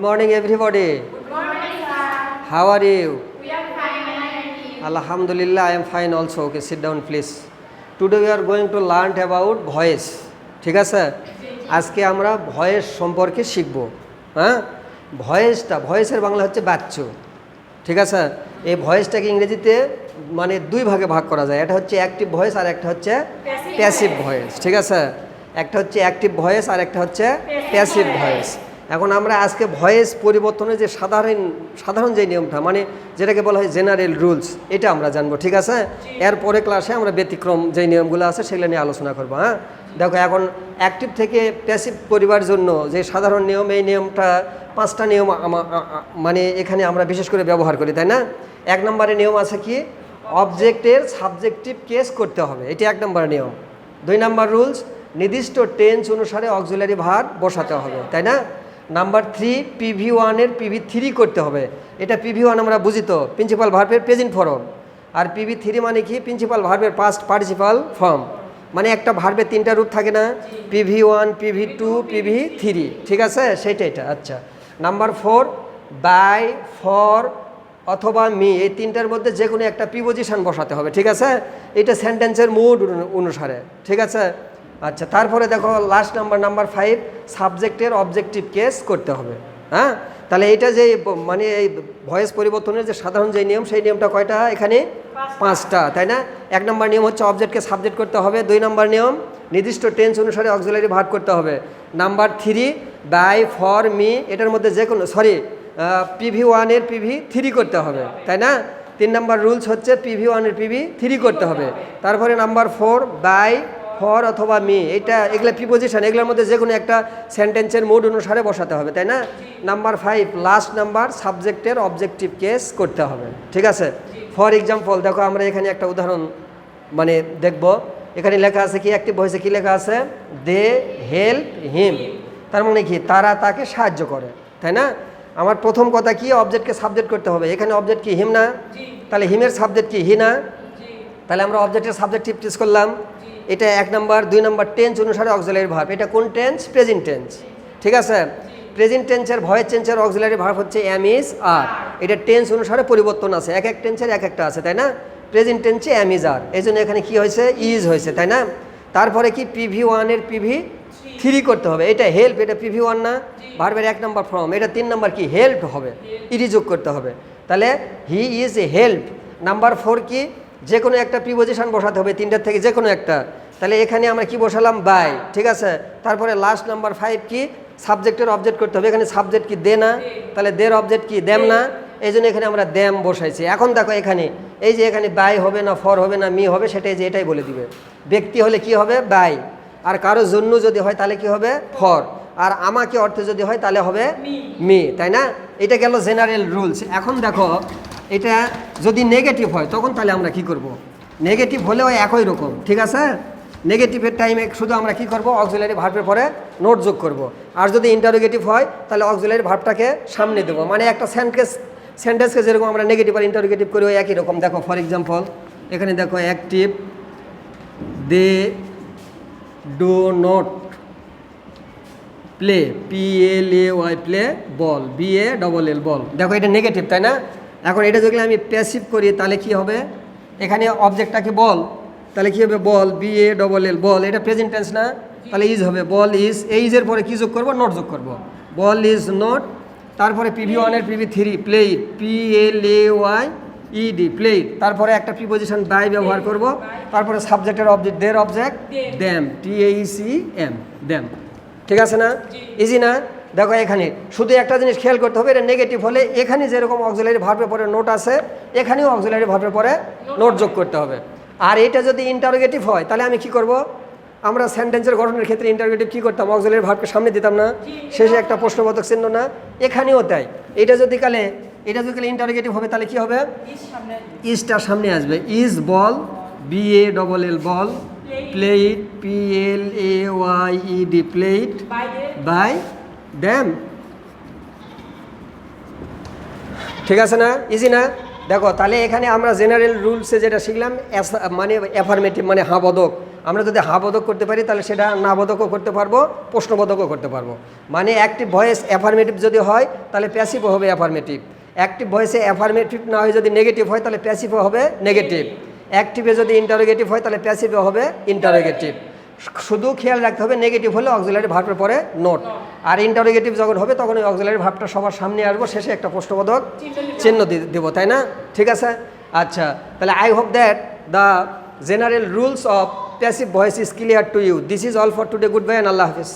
Morning everybody. Good morning, sir. How are you? We are fine and Alhamdulillah, I am fine also. Okay, sit down please. Today we are going to learn about voice. ঠিক আছে? আজকে আমরা voice সম্পর্কে শিখব। হ্যাঁ? ভয়েসের বাংলা হচ্ছে বাচ্চু। ঠিক আছে? এই ভয়েসটাকে ইংরেজিতে মানে দুই ভাগে ভাগ করা যায়। এটা হচ্ছে অ্যাক্টিভ ভয়েস আর একটা হচ্ছে প্যাসিভ ভয়েস। ঠিক আছে? একটা হচ্ছে অ্যাক্টিভ ভয়েস আর একটা হচ্ছে প্যাসিভ ভয়েস। এখন আমরা আজকে ভয়েস পরিবর্তনের যে সাধারণ যে নিয়মটা মানে যেটাকে বলা হয় জেনারেল রুলস, এটা আমরা জানবো। ঠিক আছে? এরপরে ক্লাসে আমরা ব্যতিক্রম যে নিয়মগুলো আছে সেগুলো নিয়ে আলোচনা করবো। হ্যাঁ, দেখো এখন অ্যাক্টিভ থেকে প্যাসিভ করিবার জন্য যে সাধারণ নিয়ম, এই নিয়মটা 5টা নিয়ম মানে এখানে আমরা বিশেষ করে ব্যবহার করি, তাই না? 1 নম্বরের নিয়ম আছে কি, অবজেক্টের সাবজেক্টিভ কেস করতে হবে, এটি 1 নম্বর নিয়ম। 2 নম্বর রুলস, নির্দিষ্ট টেন্স অনুসারে অক্সিলারি ভার্ব বসাতে হবে, তাই না? নাম্বার 3, PV1 এর PV3 করতে হবে। এটা PV1 আমরা বুঝি তো, প্রিন্সিপাল ভার্বের প্রেজেন্ট ফর্ম, আর PV3 মানে কি, প্রিন্সিপাল ভার্বের পাস্ট পার্টিসিপাল ফর্ম। মানে একটা ভার্বের 3টা রূপ থাকে না, PV1, PV2, PV3। ঠিক আছে, সেইটা এটা। আচ্ছা, নাম্বার 4, বাই, ফর অথবা মি, এই 3টার মধ্যে যে কোনো একটা প্রিপোজিশন বসাতে হবে। ঠিক আছে, এটা সেন্টেন্সের মুড অনুসারে। ঠিক আছে, আচ্ছা, তারপরে দেখো লাস্ট নাম্বার 5, সাবজেক্টের অবজেক্টিভ কেস করতে হবে। হ্যাঁ, তাহলে এটা যে মানে এই ভয়েস পরিবর্তনের যে সাধারণ যে নিয়ম, সেই নিয়মটা কয়টা এখানে? 5টা, তাই না? 1 নম্বর নিয়ম হচ্ছে অবজেক্টকে সাবজেক্ট করতে হবে। 2 নম্বর নিয়ম, নির্দিষ্ট টেন্স অনুসারে অক্সিলারি ভার্ব করতে হবে। নাম্বার 3, বাই, ফর, মি, এটার মধ্যে যে কোনো PV1 এর PV3 করতে হবে, তাই না? 3 নম্বর রুলস হচ্ছে PV1 এর PV3 করতে হবে। তারপরে নাম্বার 4, বাই, ফর অথবা মি, এগুলো প্রিপোজিশন, এগুলোর মধ্যে যে কোনো একটা সেন্টেন্সের মুড অনুসারে বসাতে হবে, তাই না? নাম্বার 5, লাস্ট নাম্বার, সাবজেক্টের অবজেক্টিভ কেস করতে হবে। ঠিক আছে, ফর এক্সাম্পল দেখো আমরা এখানে একটা উদাহরণ মানে দেখব। এখানে লেখা আছে কি, অ্যাক্টিভ ভয়েসে কি লেখা আছে, দে হেল্প হিম, তার মানে কি, তারা তাকে সাহায্য করে, তাই না? আমার প্রথম কথা কি, অবজেক্টকে সাবজেক্ট করতে হবে। এখানে অবজেক্ট কি, হিম না? তাহলে হিমের সাবজেক্ট কি, হি না? তাহলে আমরা অবজেক্টের সাবজেক্টিভ টিচ করলাম। এটা 1 নম্বর। 2 নম্বর, টেন্স অনুসারে অক্সিলারি ভার্ব। এটা কোন টেন্স? Present tense. ঠিক আছে, প্রেজেন্ট টেন্সের ভয়েস চেঞ্জের অক্সিলারি ভার্ব হচ্ছে এম, ইজ, আর। এটা টেন্স অনুসারে পরিবর্তন আছে, এক টেন্সের এক একটা আছে, তাই না? প্রেজেন্ট টেন্সে এম, ইজ, আর, এই জন্য এখানে কি হয়েছে, ইজ হয়েছে, তাই না? তারপরে কি, PV1 এর PV3 করতে হবে। এটা হেল্প, এটা PV1 না, ভার্বের 1 নম্বর ফর্ম। এটা 3 নম্বর কি, হেল্প হবে, ইডি যোগ করতে হবে। তাহলে he is a help. Number 4 কি, যে কোনো একটা প্রিপোজিশন বসাতে হবে, 3টার থেকে যে কোনো একটা। তাহলে এখানে আমরা কি বসালাম, বাই। ঠিক আছে, তারপরে লাস্ট নাম্বার 5 কি, সাবজেক্টের অবজেক্ট করতে হবে। এখানে সাবজেক্ট কি, দে না? তাহলে দের অবজেক্ট কি, দেম না? এই জন্য এখানে আমরা দেম বসাইছি। এখন দেখো এখানে এই যে এখানে বাই হবে না, ফর হবে না, মি হবে, সেটাই যে এটাই বলে দিবে। ব্যক্তি হলে কি হবে, বাই, আর কারো জন্য যদি হয় তাহলে কি হবে, ফর, আর আমাকে অর্থে যদি হয় তাহলে হবে মি, তাই না? এটা গেল জেনারেল রুলস। এখন দেখো এটা যদি নেগেটিভ হয় তখন তাহলে আমরা কি করব? নেগেটিভ হলেও একই রকম। ঠিক আছে, নেগেটিভের টাইমে শুধু আমরা কি করব, অক্সিলারি ভার্বের পরে নোট যোগ করব। আর যদি ইন্টারোগেটিভ হয় তাহলে অক্সিলারি ভার্বটাকে সামনে দেবো। মানে একটা সেন্টেন্সকে যেরকম আমরা নেগেটিভ আর ইন্টারোগেটিভ করি ওই একই রকম। দেখো ফর এক্সাম্পল এখানে দেখো, active, they do not play, PLAY, play, ball, BALL, ball. দেখো এটা নেগেটিভ, তাই না? এখন এটা যদি আমি প্যাসিভ করি তাহলে কি হবে, এখানে অবজেক্টটাকে বল, তাহলে কি হবে, বল, BALL, বল। এটা প্রেজেন্ট টেন্স না, তাহলে ইজ হবে, বল ইজ। এইজের পরে কি যোগ করবো, নট যোগ করবো, বল ইজ নট। তারপরে PV1 এর PV3, প্লেইড, PLAYED, প্লেইড। তারপরে একটা প্রিপোজিশন বাই ব্যবহার করব। তারপরে সাবজেক্টের অবজেক্ট, দের অবজেক্ট, দেম, TACM, দেম। ঠিক আছে না? ইজি না? দেখো এখানে শুধু একটা জিনিস খেয়াল করতে হবে, এটা নেগেটিভ হলে এখানে যেরকম অক্সিলারি ভার্বের পরে নোট আছে, এখানেও অক্সিলারি ভার্বের পরে নোট যোগ করতে হবে। আর এটা যদি ইন্টারোগেটিভ হয় তাহলে আমি কি করব, আমরা সেন্টেন্সের গঠনের ক্ষেত্রে ইন্টারোগেটিভ কি করতাম, অক্সিলারি ভার্বকে সামনে দিতাম না, শেষে একটা প্রশ্নবোধক চিহ্ন না? এখানেও তাই। এটা যদি কালে ইন্টারোগেটিভ হবে তাহলে কি হবে, ইজটা সামনে আসবে। Is, ball, BALL, ball, played, PLAYED, played, by them. ঠিক আছে না? ইজি না? দেখো তাহলে এখানে আমরা জেনারেল রুলসে যেটা শিখলাম, মানে অ্যাফার্মেটিভ মানে হ্যাঁ বোধক, আমরা যদি হা বোধক করতে পারি তাহলে সেটা না বোধকও করতে পারবো, প্রশ্নবোধকও করতে পারবো। মানে অ্যাক্টিভ ভয়েস অ্যাফার্মেটিভ যদি হয় তাহলে প্যাসিভ হবে অ্যাফার্মেটিভ, অ্যাক্টিভ ভয়েসে অ্যাফার্মেটিভ না হয়ে যদি নেগেটিভ হয় তাহলে প্যাসিভও হবে নেগেটিভ, অ্যাক্টিভে যদি ইন্টারোগেটিভ হয় তাহলে প্যাসিভও হবে ইন্টারোগেটিভ। শুধু খেয়াল রাখতে হবে নেগেটিভ হলে অক্সিলারি ভার্বের পরে নোট, আর ইন্টারোগেটিভ যখন হবে তখন ওই অক্সিলারি ভার্বটা সবার সামনে আসবো, শেষে একটা প্রশ্নবোধক চিহ্ন দেবো, তাই না? ঠিক আছে, আচ্ছা, তাহলে I hope that the general rules of passive voice is clear to you. This is all for today. Good bye and Allah Hafiz.